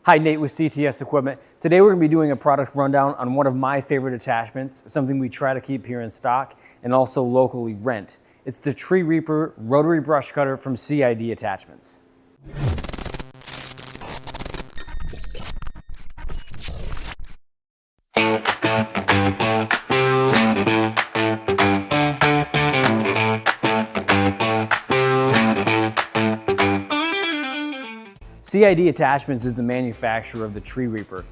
Hi, Nate with CTS Equipment. Today we're going to be doing a product rundown on one of my favorite attachments, something we try to keep here in stock and also locally rent. It's the Tree Reaper Rotary Brush Cutter from CID Attachments. CID Attachments is the manufacturer of the Tree Reaper.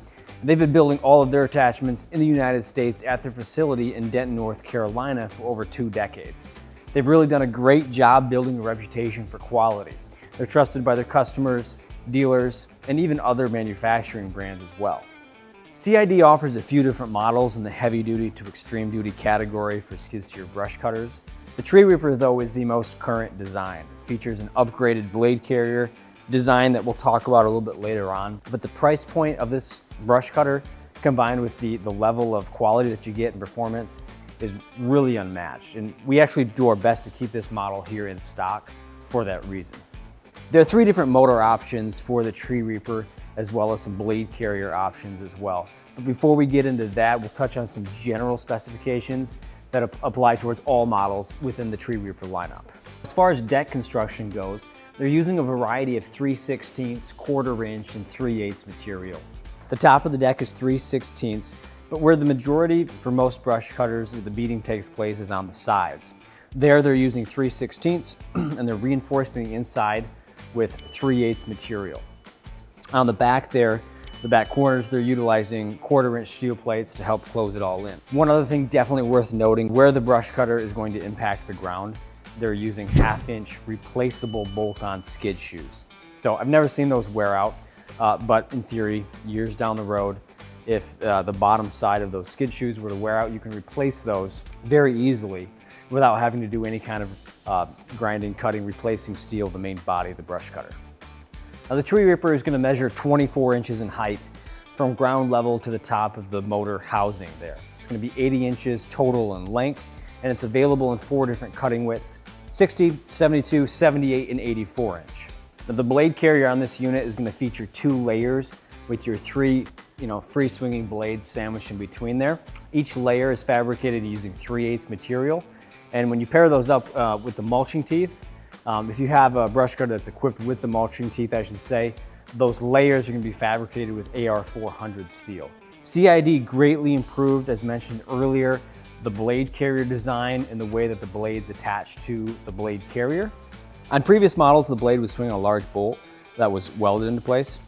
They've been building all of their attachments in the United States at their facility in Denton, North Carolina for over 2 decades. They've really done a great job building a reputation for quality. They're trusted by their customers, dealers, and even other manufacturing brands as well. CID offers a few different models in the heavy duty to extreme duty category for skid steer brush cutters. The Tree Reaper, though, is the most current design. It features an upgraded blade carrier design that we'll talk about a little bit later on. But the price point of this brush cutter, combined with the level of quality that you get and performance, is really unmatched. And we actually do our best to keep this model here in stock for that reason. There are 3 different motor options for the Tree Reaper, as well as some blade carrier options as well. But before we get into that, we'll touch on some general specifications that apply towards all models within the Tree Reaper lineup. As far as deck construction goes, they're using a variety of 3/16, 1/4 inch, and 3/8 material. The top of the deck is 3/16, but where the majority for most brush cutters, the beading takes place is on the sides. There they're using 3/16 and they're reinforcing the inside with 3/8 material. On the back there, the back corners, they're utilizing 1/4 inch steel plates to help close it all in. One other thing definitely worth noting, where the brush cutter is going to impact the ground, they're using 1/2 inch replaceable bolt-on skid shoes. So I've never seen those wear out, but in theory, years down the road, if the bottom side of those skid shoes were to wear out, you can replace those very easily without having to do any kind of grinding, cutting, replacing steel, the main body of the brush cutter. Now the Tree Reaper is going to measure 24 inches in height from ground level to the top of the motor housing there. It's going to be 80 inches total in length, and it's available in 4 different cutting widths: 60, 72, 78, and 84 inch. Now the blade carrier on this unit is going to feature 2 layers with your 3 free swinging blades sandwiched in between there. Each layer is fabricated using 3/8 material, and when you pair those up with the mulching teeth, if you have a brush cutter that's equipped with the mulching teeth, I should say, those layers are going to be fabricated with AR400 steel. CID greatly improved, as mentioned earlier, the blade carrier design and the way that the blades attach to the blade carrier. On previous models, the blade would swing a large bolt that was welded into place.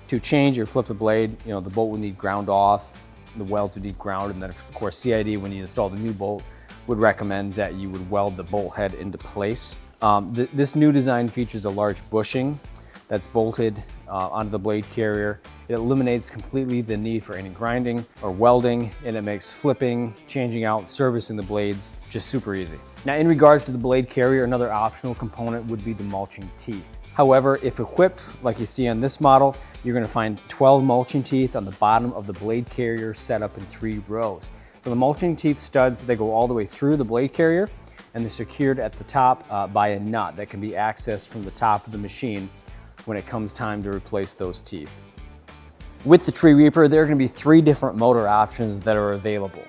To change or flip the blade, the bolt would need ground off, the welds would need ground, and then of course CID, when you install the new bolt, would recommend that you would weld the bolt head into place. This new design features a large bushing that's bolted onto the blade carrier. It eliminates completely the need for any grinding or welding, and it makes flipping, changing out, servicing the blades just super easy. Now, in regards to the blade carrier, another optional component would be the mulching teeth. However, if equipped like you see on this model, you're going to find 12 mulching teeth on the bottom of the blade carrier set up in 3 rows. So the mulching teeth studs, they go all the way through the blade carrier, and they're secured at the top by a nut that can be accessed from the top of the machine when it comes time to replace those teeth. With the Tree Reaper, there are going to be 3 different motor options that are available.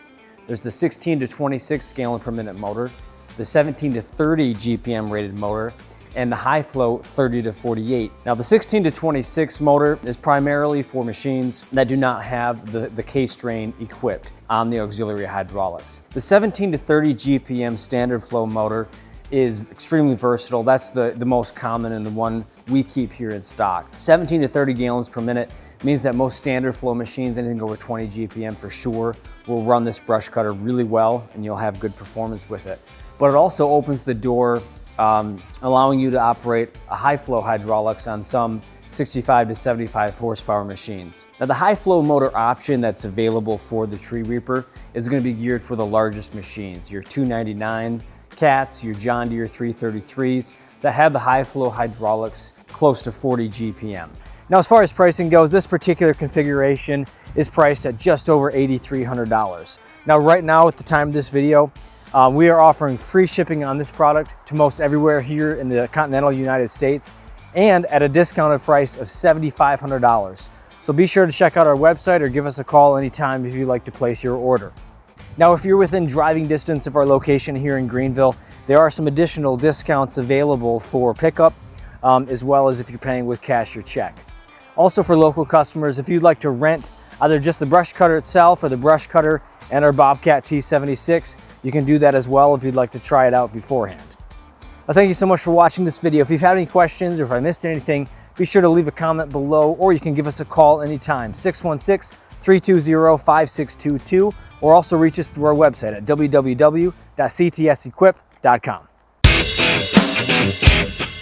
There's the 16 to 26 gallon per minute motor, the 17 to 30 GPM rated motor, and the high flow 30 to 48. Now the 16 to 26 motor is primarily for machines that do not have the K-strain equipped on the auxiliary hydraulics. The 17 to 30 GPM standard flow motor is extremely versatile. That's the most common and the one we keep here in stock. 17 to 30 gallons per minute means that most standard flow machines, anything over 20 GPM for sure, will run this brush cutter really well, and you'll have good performance with it. But it also opens the door, allowing you to operate a high flow hydraulics on some 65 to 75 horsepower machines. Now the high flow motor option that's available for the Tree Reaper is going to be geared for the largest machines, your 299 cats, your John Deere 333s that have the high flow hydraulics close to 40 GPM. Now, as far as pricing goes, this particular configuration is priced at just over $8,300. Now, right now at the time of this video, we are offering free shipping on this product to most everywhere here in the continental United States, and at a discounted price of $7,500. So be sure to check out our website or give us a call anytime if you'd like to place your order. Now, if you're within driving distance of our location here in Greenville, there are some additional discounts available for pickup, as well as if you're paying with cash or check. Also for local customers, if you'd like to rent either just the brush cutter itself or the brush cutter and our Bobcat T76, you can do that as well if you'd like to try it out beforehand. Well, thank you so much for watching this video. If you've had any questions or if I missed anything, be sure to leave a comment below, or you can give us a call anytime, 616-320-5622, or also reach us through our website at www.ctsequip.com.